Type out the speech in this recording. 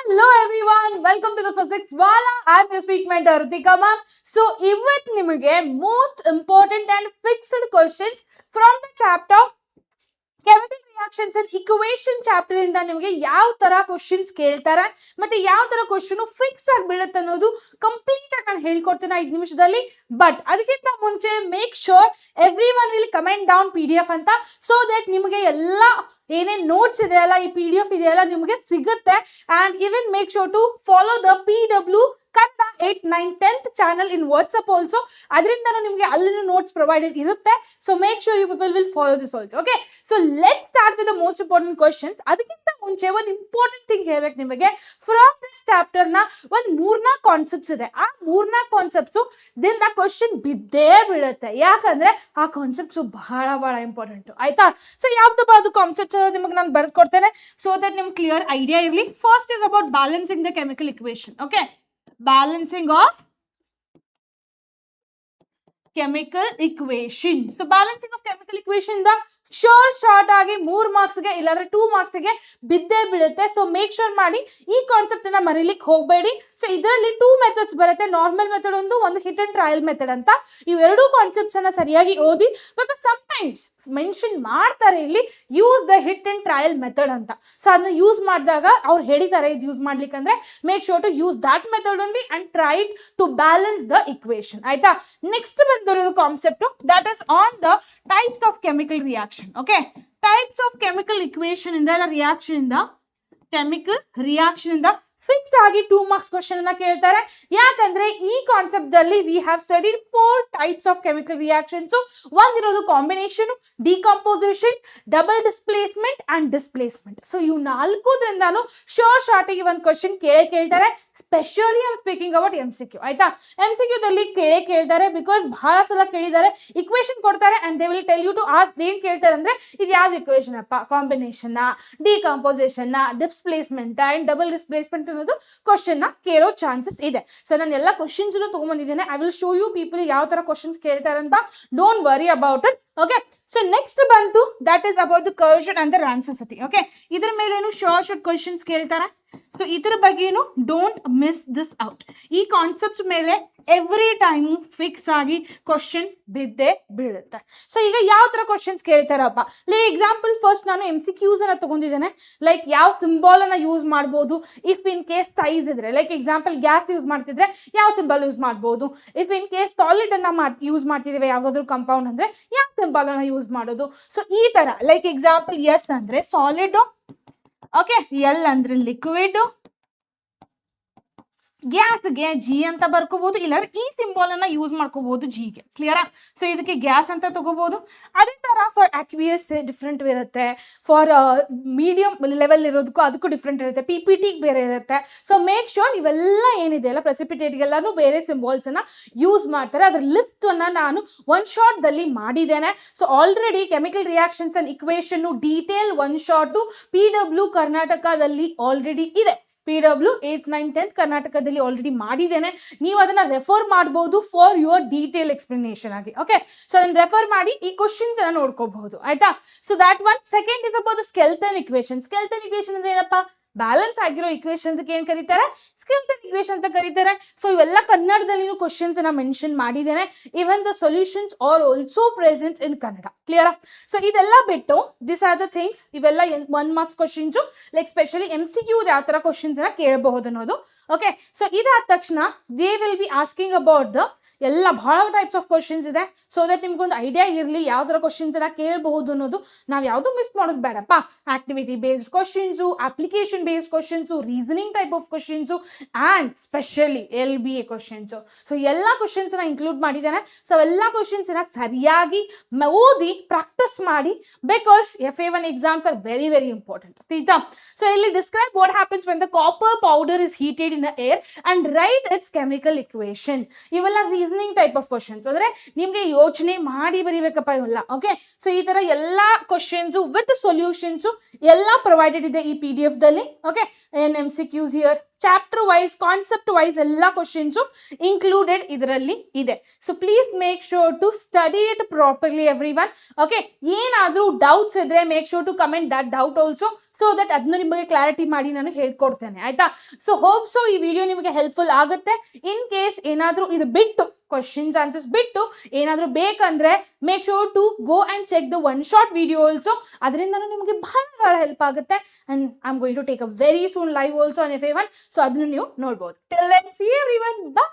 Hello everyone, welcome to the Physics Wala. I'm your sweet mentor Ritika ma'am. So, ಇವತ್ತು ನಿಮಗೆ most important and fixed questions from the chapter chemical reactions and equation chapter ಇಂದ ನಿಮಗೆ ಯಾವ ತರ questions ಕೇಳ್ತಾರೆ ಮತ್ತೆ ಯಾವ ತರ ಕ್ವಶನ್ ಫಿಕ್ಸ್ ಆಗಿ ಬೀಳುತ್ತೆ ಅನ್ನೋದು ಕಂಪ್ಲೀಟ್ ಆಗಿ ನಾನು ಹೇಳ್ಕೊಡ್ತೀನಿ 5 ನಿಮಿಷದಲ್ಲಿ. ಬಟ್ ಅದಕ್ಕಿಂತ ಮುಂಚೆ make sure every one will comment down PDF ಅಂತ, ಸೊ ದಟ್ ನಿಮಗೆ ಎಲ್ಲ ಏನೇನು ನೋಟ್ಸ್ ಇದೆಯಲ್ಲ, ಈ PDF ಇದೆಯಲ್ಲ ನಿಮಗೆ ಸಿಗುತ್ತೆ. And even make sure to follow the PW Kannada 8, 9, 10th channel in WhatsApp also. ಅದರಿಂದ ನಿಮಗೆ ಅಲ್ಲಿನ ನೋಟ್ಸ್ ಪ್ರೊವೈಡೆಡ್ ಇರುತ್ತೆ. So make sure you people will follow this also. Okay, so let start with the most important questions. ಅದಕ್ಕಿಂತ ಮುಂಚೆ ಒಂದು important thing ಹೇಳ್ಬೇಕು ನಿಮಗೆ. From this chapter ನ ಒಂದು 3-4 ಕಾನ್ಸೆಪ್ಟ್ಸ್ ಇದೆ. ಆ 3-4 ಕಾನ್ಸೆಪ್ಟ್ಸ್ ದಿಂದ ಕ್ವಶನ್ ಬಿದ್ದೇ ಬೀಳುತ್ತೆ. ಯಾಕಂದ್ರೆ ಆ ಕಾನ್ಸೆಪ್ಟ್ಸ್ ಬಹಳ ಇಂಪಾರ್ಟೆಂಟ್. ಆಯ್ತಾ? ಸೊ ಯಾವ್ದು ಕಾನ್ಸೆಪ್ಟ್ಸ್ ನಿಮಗೆ ನಾನು ಬರ್ದು ಕೊಡ್ತೇನೆ, ಸೊ ದಟ್ ನಿಮ್ಗೆ ಕ್ಲಿಯರ್ ಐಡಿಯಾ ಇರಲಿ. First is about balancing the chemical equation. Okay, balancing of chemical equation. So balancing of chemical equation the short ಆಗಿ 3 ಮಾರ್ಕ್ಸ್ಗೆ ಇಲ್ಲಾಂದ್ರೆ 2 ಮಾರ್ಕ್ಸ್ಗೆ ಬಿದ್ದೇ ಬೀಳುತ್ತೆ. ಸೊ ಮೇಕ್ ಶೋರ್ ಮಾಡಿ ಈ ಕಾನ್ಸೆಪ್ಟ್ ಅನ್ನ ಮರೀಲಿಕ್ಕೆ ಹೋಗಬೇಡಿ. ಸೊ ಇದರಲ್ಲಿ 2 ಮೆಥಡ್ಸ್ ಬರುತ್ತೆ, ನಾರ್ಮಲ್ ಮೆಥಡ್ ಒಂದು ಹಿಟ್ ಅಂಡ್ ಟ್ರಯಲ್ ಮೆಥಡ್ ಅಂತ. ಇವೆರಡೂ ಕಾನ್ಸೆಪ್ಟ್ಸ್ ಅನ್ನ ಸರಿಯಾಗಿ ಓದಿ, ಬಿಕಾಸ್ ಸಮ್ಟೈಮ್ಸ್ ಮೆನ್ಷನ್ ಮಾಡ್ತಾರೆ ಇಲ್ಲಿ use the hit and trial method ಅಂತ. ಸೊ ಅದನ್ನ ಯೂಸ್ ಮಾಡಿದಾಗ ಅವ್ರು ಹೇಳಿದ್ದಾರೆ ಇದು ಯೂಸ್ ಮಾಡ್ಲಿಕ್ಕೆ ಅಂದ್ರೆ make sure to use that method only and try to balance the equation. ಆಯ್ತಾ? ನೆಕ್ಸ್ಟ್ ಬಂದಿರೋದು concept that is on the types of chemical reaction. Okay, types of chemical equation in the reaction in the chemical reaction in the fix ಆಗಿ 2 marks question ಅನ್ನ ಕೇಳ್ತಾರೆ. ಯಾಕಂದ್ರೆ ಈ concept ದಲ್ಲಿ we have studied 4 types of chemical reactions. ಒಂದಿರೋದು combination, decomposition, double displacement and displacement. So ಇವು 4ರಿಂದಾನು short ಆಗಿ ಒಂದು ಕ್ವಶನ್ ಕೇಳ್ತಾರೆ. Specially I am speaking about MCQ. ಆಯ್ತಾ? MCQ ದಲ್ಲಿ ಕೇಳ್ತಾರೆ, ಬಿಕಾಸ್ ಬಹಳ ಸಲ ಕೇಳಿದ್ದಾರೆ. ಇಕ್ವೇಶನ್ ಕೊಡ್ತಾರೆ and they will tell you to ask. ಏನ್ ಕೇಳ್ತಾರೆ ಅಂದ್ರೆ ಇದು ಯಾವ್ದು ಇಕ್ವೇಶನ್ ಅಪ್ಪ, combination, decomposition, displacement and double displacement ಅನ್ನೋದು ಕ್ವಶನ್ ನ ಕೇಳೋ ಚಾನ್ಸಸ್ ಇದೆ. ಸೊ ನಾನು ಎಲ್ಲ ಕ್ವಶನ್ಸ್ ತಗೊಂಡ್ಬಂದಿದ್ದೇನೆ. I will show you people ಯಾವ ತರ ಕ್ವಶನ್ಸ್ ಕೇಳ್ತಾರಂತ. Don't worry about it. Okay, so next ಬಂತು that is about the corrosion and the rancidity. Okay, ಇದ್ರ ಮೇಲೇನು ಶಾರ್ಟ್ ಕ್ವಶನ್ಸ್ ಕೇಳ್ತಾರೆ. ಸೊ ಇದ್ರ ಬಗ್ಗೆನು ಡೋಂಟ್ ಮಿಸ್ ದಿಸ್ ಔಟ್. ಈ ಕಾನ್ಸೆಪ್ಟ್ ಮೇಲೆ ಎವ್ರಿ ಟೈಮು ಫಿಕ್ಸ್ ಆಗಿ ಕ್ವಶನ್ ಬಿದ್ದೇ ಬೀಳುತ್ತೆ. ಸೊ ಈಗ ಯಾವ ತರ ಕ್ವಶನ್ಸ್ ಕೇಳ್ತಾರಪ್ಪ, ಎಕ್ಸಾಂಪಲ್ ಫಸ್ಟ್ ನಾನು MCQs ಅನ್ನ ತಗೊಂಡಿದ್ದೇನೆ. ಲೈಕ್ ಯಾವ ಸಿಂಬಾಲ್ ಅನ್ನ ಯೂಸ್ ಮಾಡ್ಬೋದು ಇಫ್ ಇನ್ ಕೇಸ್ ಸೈಜ್ ಇದ್ರೆ. ಲೈಕ್ ಎಕ್ಸಾಂಪಲ್ ಗ್ಯಾಸ್ ಯೂಸ್ ಮಾಡ್ತಿದ್ರೆ ಯಾವ ಸಿಂಬಲ್ ಯೂಸ್ ಮಾಡ್ಬೋದು. ಇಫ್ ಇನ್ ಕೇಸ್ ಸಾಲಿಡ್ ಅನ್ನ ಯೂಸ್ ಮಾಡ್ತಿದ್ದೇವೆ ಯಾವ್ದಾದ್ರು ಕಂಪೌಂಡ್ ಅಂದ್ರೆ ಯಾವ ಸಿಂಬಲ್ ಅನ್ನ ಯೂಸ್ ಮಾಡೋದು. ಸೊ ಈ ತರ ಲೈಕ್ ಎಕ್ಸಾಂಪಲ್ ಎಸ್ ಅಂದ್ರೆ ಸಾಲಿಡ್, ಓಕೆ, ಎಲ್ ಅಂದ್ರೆ ಲಿಕ್ವಿಡ್, ಗ್ಯಾಸ್ಗೆ G ಅಂತ ಬರ್ಕೋಬಹುದು, ಇಲ್ಲಾಂದ್ರೆ ಈ ಸಿಂಬಾಲ್ ಅನ್ನ ಯೂಸ್ ಮಾಡ್ಕೋಬಹುದು Gಗೆ. ಕ್ಲಿಯರಾ? ಸೊ ಇದಕ್ಕೆ ಗ್ಯಾಸ್ ಅಂತ ತಗೋಬಹುದು. ಅದೇ ತರ ಫಾರ್ ಅಕ್ವಿಯಸ್ ಡಿಫ್ರೆಂಟ್ ಇರುತ್ತೆ, ಫಾರ್ ಮೀಡಿಯಂ ಲೆವೆಲ್ ಇರೋದಕ್ಕೂ ಅದಕ್ಕೂ ಡಿಫ್ರೆಂಟ್ ಇರುತ್ತೆ, PPT ಬೇರೆ ಇರುತ್ತೆ. ಸೊ ಮೇಕ್ ಶೋರ್ ಇವೆಲ್ಲ ಏನಿದೆ ಅಲ್ಲ ಪ್ರೆಸಿಪಿಟೇಟ್ಗೆಲ್ಲಾನು ಬೇರೆ ಸಿಂಬಾಲ್ಸ್ ಅನ್ನ ಯೂಸ್ ಮಾಡ್ತಾರೆ. ಅದ್ರ ಲಿಸ್ಟ್ ಅನ್ನ ನಾನು ಒನ್ ಶಾರ್ಟ್ ದಲ್ಲಿ ಮಾಡಿದ್ದೇನೆ. So already chemical reactions and equation detail one short PW ಕರ್ನಾಟಕದಲ್ಲಿ ಆಲ್ರೆಡಿ ಇದೆ. PW 8, 9, 10th ಕರ್ನಾಟಕದಲ್ಲಿ ಆಲ್ರೆಡಿ ಮಾಡಿದ್ದೇನೆ. ನೀವು ಅದನ್ನ ರೆಫರ್ ಮಾಡಬಹುದು ಫಾರ್ ಯುವರ್ ಡೀಟೇಲ್ ಎಕ್ಸ್ಪ್ಲನೇಷನ್ ಆಗಿ. ಓಕೆ, ಸೊ ಅದನ್ನ ರೆಫರ್ ಮಾಡಿ ಈ ಕ್ವಶನ್ಸ್ ಅನ್ನ ನೋಡ್ಕೋಬಹುದು. ಆಯ್ತಾ? So that one. Second is about skeleton equation. Skeleton equation ಅಂದ್ರೆ ಏನಪ್ಪಾ? ಬ್ಯಾಲೆನ್ಸ್ ಆಗಿರೋ ಇಕ್ವೇಶನ್ ಏನ್ ಕರೀತಾರೆ? ಸ್ಕೆಲ್ಟನ್ ಇಕ್ವೇಶನ್ ಅಂತ ಕರೀತಾರೆ. ಸೊ ಇವೆಲ್ಲ ಕನ್ನಡದಲ್ಲಿ ಕ್ವಶನ್ಸ್ ಅನ್ನ ಮೆನ್ಷನ್ ಮಾಡಿದ್ದೇನೆ. Even the solutions are also present in Kannada. ಕ್ಲಿಯರಾ? ಸೊ ಇದೆಲ್ಲ ಬಿಟ್ಟು ದಿಸ್ ಆರ್ ದ ಥಿಂಗ್ಸ್. ಇವೆಲ್ಲ 1 marks questions. Like specially MCQ ಯಾವ ತರ ಕ್ವಶನ್ಸ್ ಅನ್ನ ಕೇಳಬಹುದು ಅನ್ನೋದು. ಓಕೆ, ಸೊ ಇದಾದ ತಕ್ಷಣ they will be asking about the ಎಲ್ಲ ಬಹಳ ಟೈಪ್ಸ್ ಆಫ್ ಕ್ವಶನ್ಸ್ ಇದೆ. ಸೊ ದಟ್ ನಿಮ್ಗೊಂದು ಐಡಿಯಾ ಇರಲಿ ಯಾವ ಥರ ಕ್ವಶನ್ಸ್ ಅನ್ನ ಕೇಳಬಹುದು ಅನ್ನೋದು. ನಾವು ಯಾವುದು ಮಿಸ್ ಮಾಡೋದು ಬೇಡಪ್ಪ. Activity based questions, application based questions, reasoning type of questions and specially LBA questions. So ಎಲ್ಲ ಕ್ವಶನ್ಸ್ ನ ಇನ್ಕ್ಲೂಡ್ ಮಾಡಿದ್ದೇನೆ. ಸೊ ಎಲ್ಲ ಕ್ವಶನ್ಸ್ ನ ಸರಿಯಾಗಿ ಓದಿ ಪ್ರಾಕ್ಟೀಸ್ ಮಾಡಿ, because FA1 exams are very important. ಆಯ್ತಾ? ಸೊ ಇಲ್ಲಿ describe what happens when the copper powder is heated in the air and write it's chemical equation. ಇವೆಲ್ಲ ರೀಸನಿಂಗ್ ಟೈಪ್ ಆಫ್ ಕ್ವಶನ್ಸ್. ಅಂದ್ರೆ ನಿಮ್ಗೆ ಯೋಚನೆ ಮಾಡಿ ಬರೀಬೇಕಪ್ಪ ಇವೆಲ್ಲ. ಓಕೆ, ಸೊ ಈ ತರ ಎಲ್ಲಾ ಕ್ವಶನ್ಸ್ ವಿತ್ ಸೊಲ್ಯೂಷನ್ಸ್ ಎಲ್ಲ ಪ್ರೊವೈಡೆಡ್ ಇದೆ ಈ PDF ದಲ್ಲಿ. Okay, MCQs here, chapter wise concept wise ಎಲ್ಲ ಕ್ವಶನ್ಸು ಇನ್ಕ್ಲೂಡೆಡ್ ಇದರಲ್ಲಿ ಇದೆ. So please make sure to study it properly everyone. Okay, ಏನಾದರೂ ಡೌಟ್ಸ್ ಇದ್ರೆ make sure to comment that doubt also, so that ಅದನ್ನ ನಿಮಗೆ clarity ಮಾಡಿ ನಾನು ಹೇಳ್ಕೊಡ್ತೇನೆ, ಆಯ್ತಾ. ಸೊ ಹೋಪ್ ಸೊ ಈ ವಿಡಿಯೋ ನಿಮಗೆ ಹೆಲ್ಪ್ಫುಲ್ ಆಗುತ್ತೆ. ಇನ್ ಕೇಸ್ ಏನಾದರೂ ಇದು ಬಿಟ್ಟು ಕ್ವಶನ್ಸ್ ಆನ್ಸರ್ಸ್ ಬಿಟ್ಟು ಏನಾದರೂ ಬೇಕಂದ್ರೆ make sure to go and check the one short video also. ಅದರಿಂದನೂ ನಿಮಗೆ ಬಹಳ ಹೆಲ್ಪ್ ಆಗುತ್ತೆ. And I am going to take a very soon live also on FA1, so ಅದನ್ನು ನೀವು ನೋಡ್ಬೋದು. Till then see everyone, by.